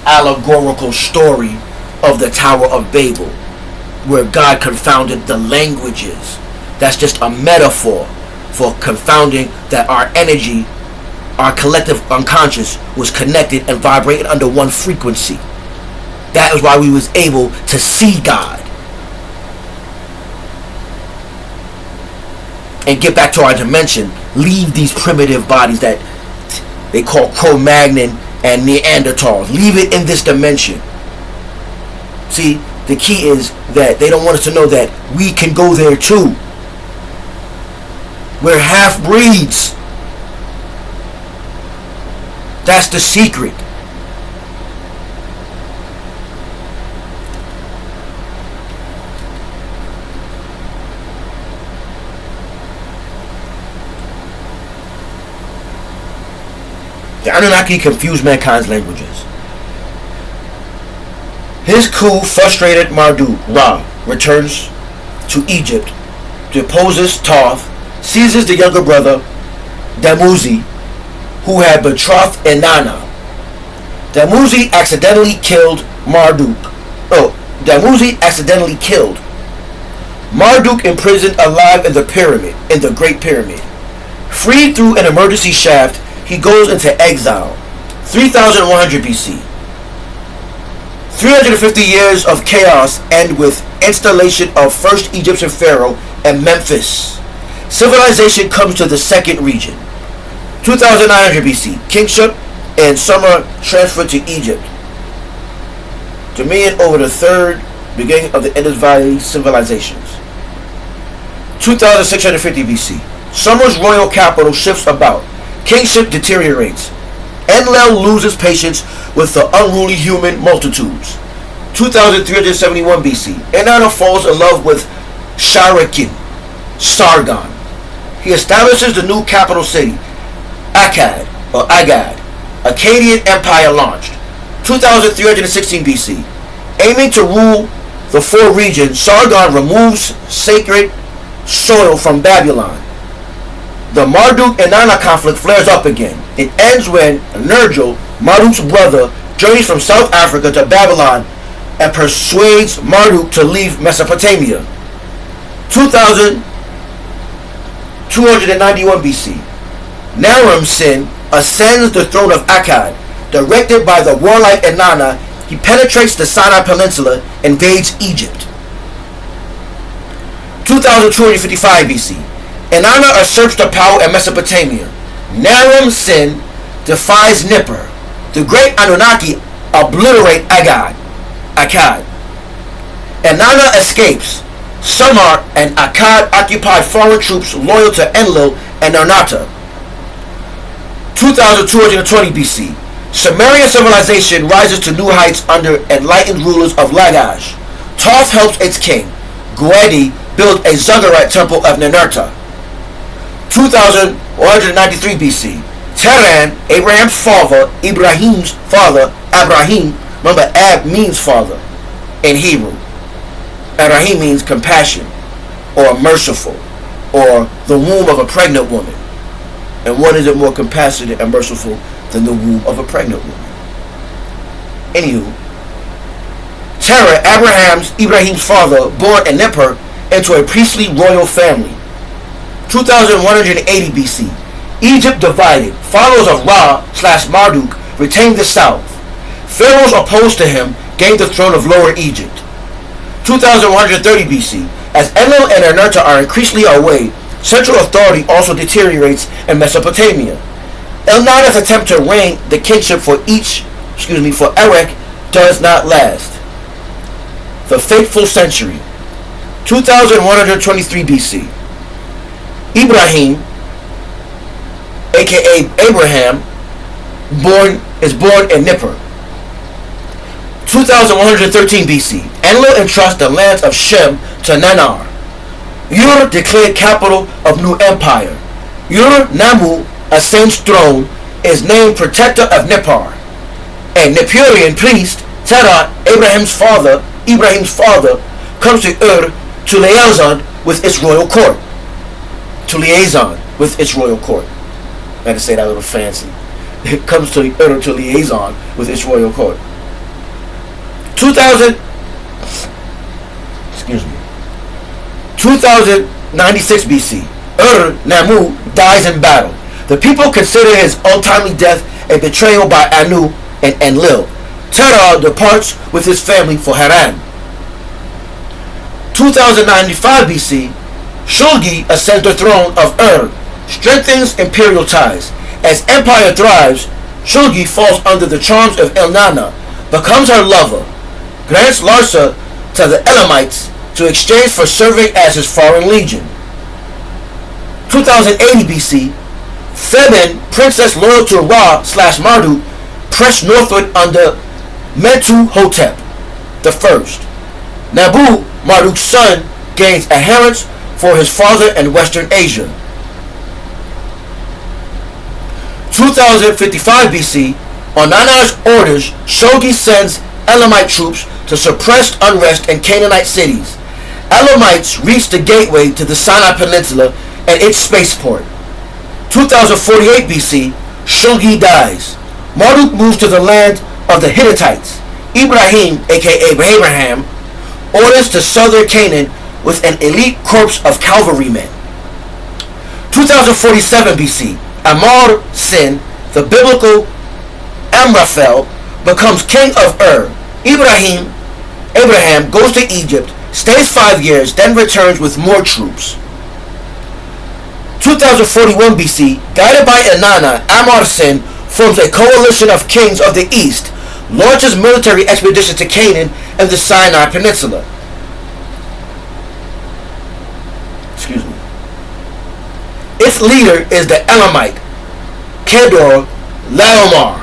allegorical story of the Tower of Babel, where God confounded the languages. That's just a metaphor for confounding that our energy, our collective unconscious, was connected and vibrated under one frequency. That is why we was able to see God and get back to our dimension. Leave these primitive bodies that they call Cro-Magnon and Neanderthals. Leave it in this dimension. See, the key is that they don't want us to know that we can go there too. We're half-breeds. That's the secret. The Anunnaki confused mankind's languages. His coup frustrated Marduk. Ra returns to Egypt, deposes Thoth, seizes the younger brother, Damuzi, who had betrothed Inanna. Damuzi accidentally killed Marduk. Damuzi accidentally killed. Marduk imprisoned alive in the Great Pyramid. Freed through an emergency shaft, he goes into exile. 3100 BC. 350 years of chaos end with installation of first Egyptian pharaoh in Memphis. Civilization comes to the second region. 2900 BC. Kingship and summer transferred to Egypt. Dominion over the third, beginning of the Indus Valley civilizations. 2650 BC. Sumer's royal capital shifts about. Kingship deteriorates. Enlil loses patience with the unruly human multitudes. 2371 BC. Inanna falls in love with Sharakin, Sargon. He establishes the new capital city, Akkad or Agad. Akkadian Empire launched. 2316 BC. Aiming to rule the four regions, Sargon removes sacred soil from Babylon. The Marduk-Inanna conflict flares up again. It ends when Nergal, Marduk's brother, journeys from South Africa to Babylon and persuades Marduk to leave Mesopotamia. 2291 BC. Naram-Sin ascends the throne of Akkad. Directed by the warlike Inanna, he penetrates the Sinai Peninsula, invades Egypt. 2255 BC. Inanna usurps the power in Mesopotamia. Naram-Sin defies Nippur. The great Anunnaki obliterate Akkad. Inanna escapes. Sumar and Akkad occupy foreign troops loyal to Enlil and Narnata. 2220 BC. Sumerian civilization rises to new heights under enlightened rulers of Lagash. Thoth helps its king. Guedi build a ziggurat temple of Ninurta. 2193 BC. Tehran, Abraham's father, Ibrahim's father, Abraham. Remember, Ab means father in Hebrew. Abraham means compassion or merciful or the womb of a pregnant woman. And one isn't more compassionate and merciful than the womb of a pregnant woman. Anywho, Terah, Ibrahim's father, born in Nippur into a priestly royal family. 2180 BC. Egypt divided. Followers of Ra/Marduk retained the south. Pharaohs opposed to him gained the throne of Lower Egypt. 2130 BC. As Enlil and Ernurta are increasingly away, central authority also deteriorates in Mesopotamia. Elnana's attempt to reign the kingship for Erech does not last. The fateful century. 2123 BC. Ibrahim, aka Abraham, is born in Nippur. 2113 BC. Enlil entrusts the lands of Shem to Nanar. Ur declared capital of new empire. Ur-Nammu ascends throne, is named protector of Nippur. A Nippurian priest, Terah, Ibrahim's father, comes to Ur to liaison with its royal court. I had to say that a little fancy. It comes to Ur to liaison with its royal court. 2096 BC. Ur-Nammu dies in battle. The people consider his untimely death a betrayal by Anu and Enlil. Terah departs with his family for Haran. 2095 BC. Shulgi ascends the throne of Ur, strengthens imperial ties. As empire thrives, Shulgi falls under the charms of Elnana, becomes her lover, grants Larsa to the Elamites to exchange for serving as his foreign legion. 2080 BC. Theben, princess loyal to Ra/Marduk, pressed northward under Mentuhotep I. Nabu, Marduk's son, gains adherents for his father in Western Asia. 2055 BC. On Nana's orders, Shulgi sends Elamite troops to suppress unrest in Canaanite cities. Elamites reach the gateway to the Sinai Peninsula and its spaceport. 2048 BC. Shulgi dies. Marduk moves to the land of the Hittites. Ibrahim, aka Abraham, orders to southern Canaan with an elite corps of cavalrymen. 2047 BC. Amor-Sin, the biblical Amraphel, becomes king of Ur. Abraham goes to Egypt, stays 5 years, then returns with more troops. 2041 BC. Guided by Inanna, Amor-Sin forms a coalition of kings of the east, launches military expedition to Canaan and the Sinai Peninsula. Its leader is the Elamite, Kedor Laomar.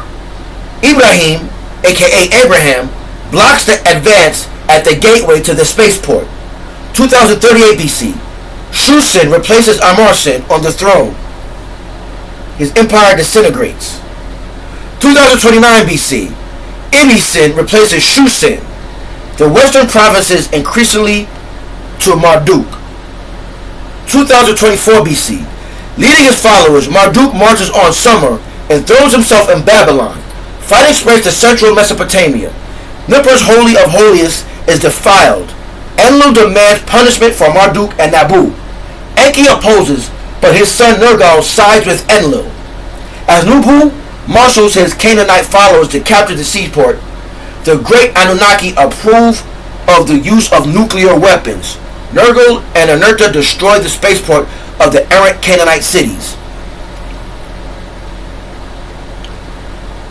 Ibrahim, aka Abraham, blocks the advance at the gateway to the spaceport. 2038 BC. Shusin replaces Amor-Sin on the throne. His empire disintegrates. 2029 BC. Ibisin replaces Shusin. The western provinces increasingly to Marduk. 2024 BC. Leading his followers, Marduk marches on Sumer and throws himself in Babylon. Fighting spreads to central Mesopotamia. Nippur's Holy of Holiest is defiled. Enlil demands punishment for Marduk and Nabu. Enki opposes, but his son Nergal sides with Enlil. As Nubu marshals his Canaanite followers to capture the seaport, the great Anunnaki approve of the use of nuclear weapons. Nergal and Ernurta destroy the spaceport of the errant Canaanite cities.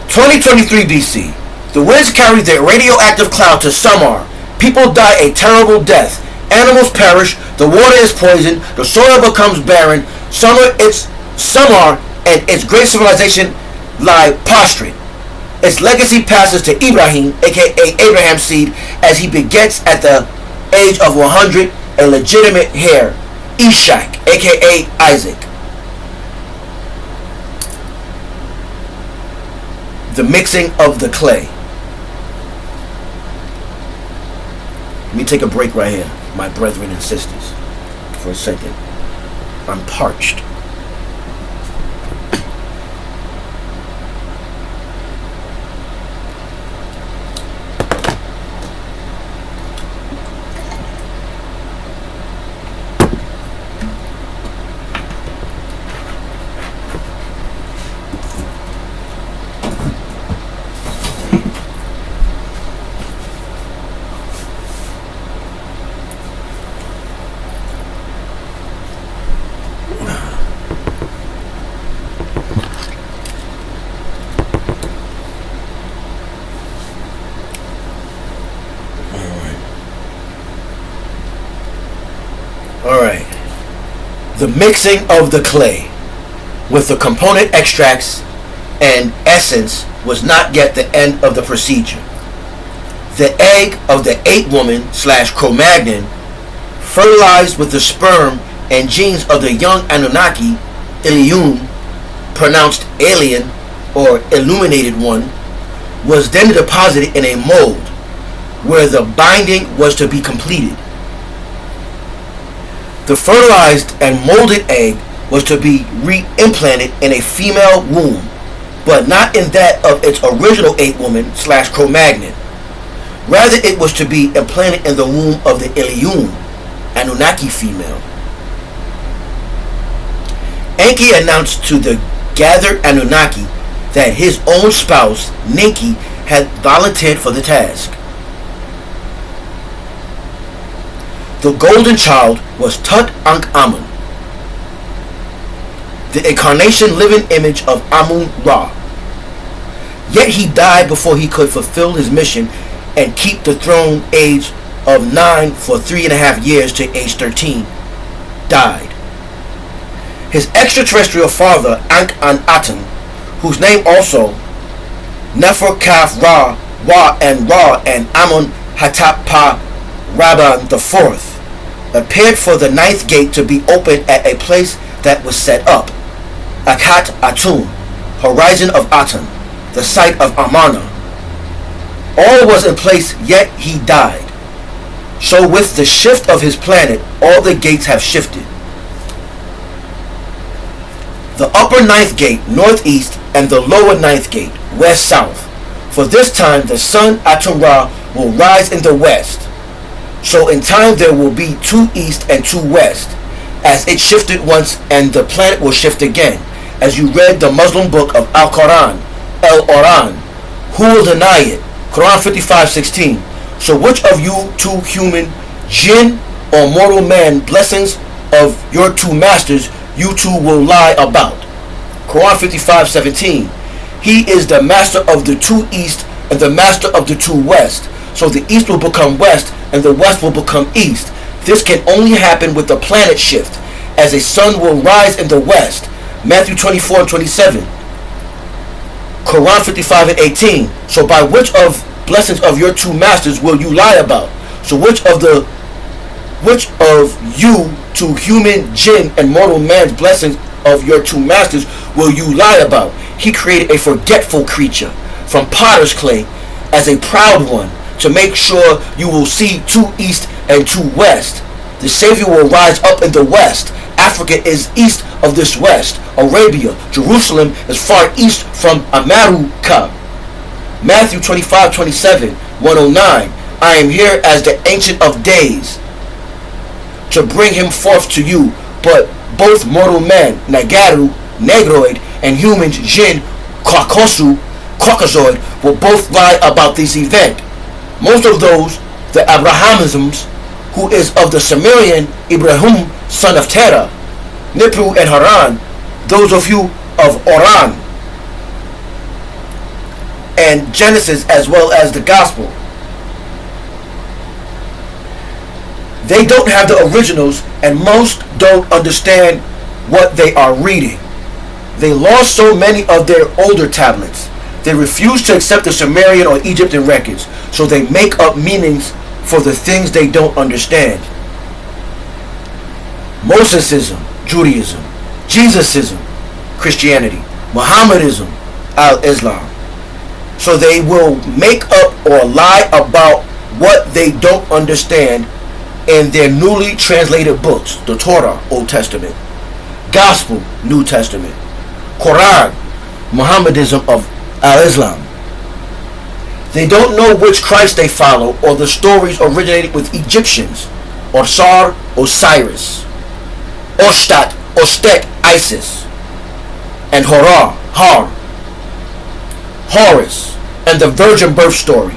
2023 BC. The winds carry the radioactive cloud to Samar. People die a terrible death. Animals perish. The water is poisoned. The soil becomes barren. Samar and its great civilization lie prostrate. Its legacy passes to Ibrahim, aka Abraham's seed, as he begets at the age of 100 a legitimate heir, Ishak, aka Isaac. The mixing of the clay. Let me take a break right here, my brethren and sisters, for a second. I'm parched. The mixing of the clay with the component extracts and essence was not yet the end of the procedure. The egg of the ape woman / Cro-Magnon, fertilized with the sperm and genes of the young Anunnaki, Elohim, pronounced alien or illuminated one, was then deposited in a mold where the binding was to be completed. The fertilized and molded egg was to be re-implanted in a female womb, but not in that of its original ape woman / Cro-Magnon. Rather, it was to be implanted in the womb of the Elohim, Anunnaki female. Enki announced to the gathered Anunnaki that his own spouse, Ninki, had volunteered for the task. The golden child was Tut-Ankh-Amun, the incarnation living image of Amun-Ra. Yet he died before he could fulfill his mission and keep the throne age of 9 for 3.5 years to age 13. Died. His extraterrestrial father, Ankh-An-Aten, whose name also Nefer-Kaf-Ra, Wa and Ra and Amun-Hatap-Pa-Rabban IV, appeared for the 9th gate to be opened at a place that was set up, Akat Atum, horizon of Aten, the site of Amarna. All was in place, yet he died. So with the shift of his planet, all the gates have shifted. The upper 9th gate, northeast, and the lower 9th gate, west-south. For this time the sun, Atum-Ra, will rise in the west. So in time there will be 2 east and 2 west, as it shifted once and the planet will shift again, as you read the Muslim book of Al-Quran, El-Oran. Who will deny it? Quran 55:16. So which of you 2 human, jinn, or mortal man, blessings of your 2 masters, you 2 will lie about? Quran 55:17. He is the master of the 2 east and the master of the 2 west. So the east will become west and the west will become east. This can only happen with the planet shift, as a sun will rise in the west. Matthew 24:27. Quran 55:18. So by which of blessings of your 2 masters will you lie about? So which of you 2 human, jinn, and mortal man's blessings of your 2 masters will you lie about? He created a forgetful creature from potter's clay as a proud one, to make sure you will see 2 east and 2 west. The Savior will rise up in the west. Africa is east of this west. Arabia, Jerusalem is far east from America. Matthew 25:27, 109. I am here as the Ancient of Days, to bring him forth to you. But both mortal men, Nagaru, Negroid, and humans, Jinn, Kwakosu, Caucasoid, will both lie about this event. Most of those, the Abrahamisms, who is of the Sumerian Ibrahim, son of Terah, Nipru and Haran, those of you of Oran, and Genesis, as well as the Gospel. They don't have the originals, and most don't understand what they are reading. They lost so many of their older tablets. They refuse to accept the Sumerian or Egyptian records, so they make up meanings for the things they don't understand. Mosesism, Judaism. Jesusism, Christianity. Mohammedism, Al-Islam. So they will make up or lie about what they don't understand in their newly translated books, the Torah, Old Testament, Gospel, New Testament, Quran, Mohammedism of Al-Islam. They don't know which Christ they follow, or the stories originated with Egyptians, Osar, Osiris, Ostat, Ostet, Isis, and Horus, Horus, and the virgin birth story.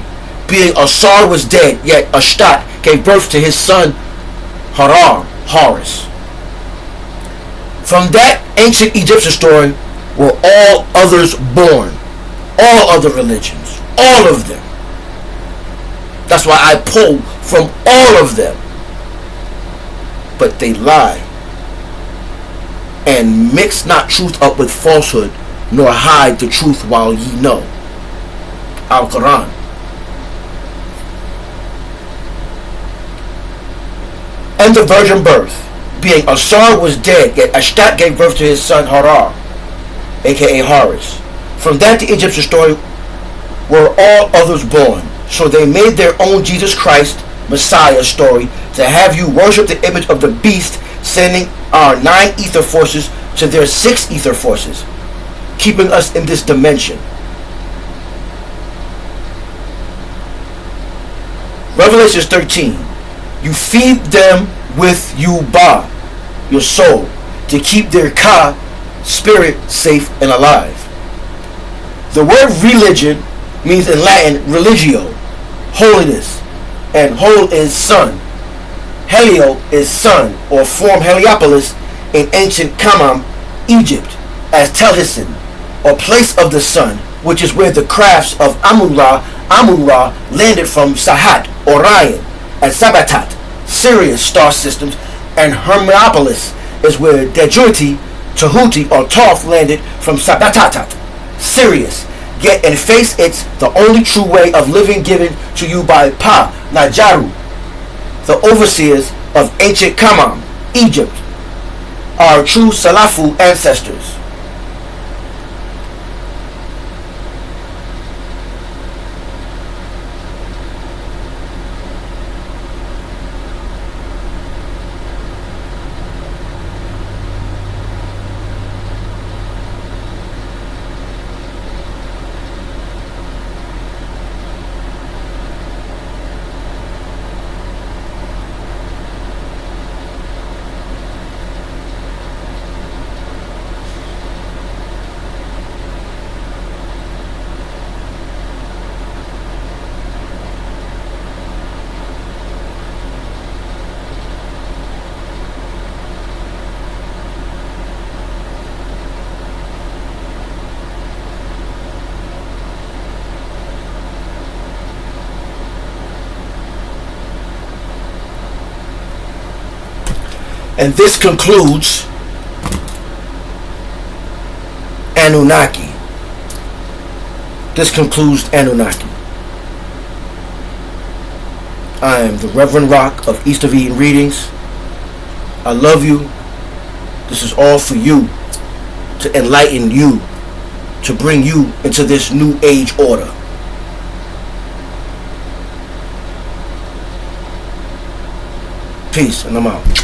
Being Osar was dead, yet Ashtat gave birth to his son Horus. From that ancient Egyptian story were all others born, all other religions, all of them. That's why I pull from all of them. But they lie. and mix not truth up with falsehood, nor hide the truth while ye know. Al-Quran. And the virgin birth, being Asar was dead, yet Ashtat gave birth to his son Harar, aka Horus. From that the Egyptian story were all others born. So they made their own Jesus Christ, Messiah story, to have you worship the image of the beast, sending our 9 ether forces to their 6 ether forces, keeping us in this dimension. Revelations 13. You feed them with Yuba, your soul, to keep their Ka, spirit, safe and alive. The word religion means in Latin religio, holiness, and hol is sun. Helio is sun, or form Heliopolis in ancient Kamam, Egypt, as Telhissin, or place of the sun, which is where the crafts of Amun-Ra landed from Sahat, Orion, and Sabatat, Sirius star systems, and Hermopolis is where Dejuti, Tahuti, or Thoth landed from Sabatatat, Sirius. Yet in face it's the only true way of living given to you by Pa, Najaru, the overseers of ancient Kamam, Egypt, our true Salafu ancestors. And this concludes Anunnaki. This concludes Anunnaki. I am the Reverend Rock of East of Eden Readings. I love you. This is all for you, to enlighten you, to bring you into this new age order. Peace, and I'm out.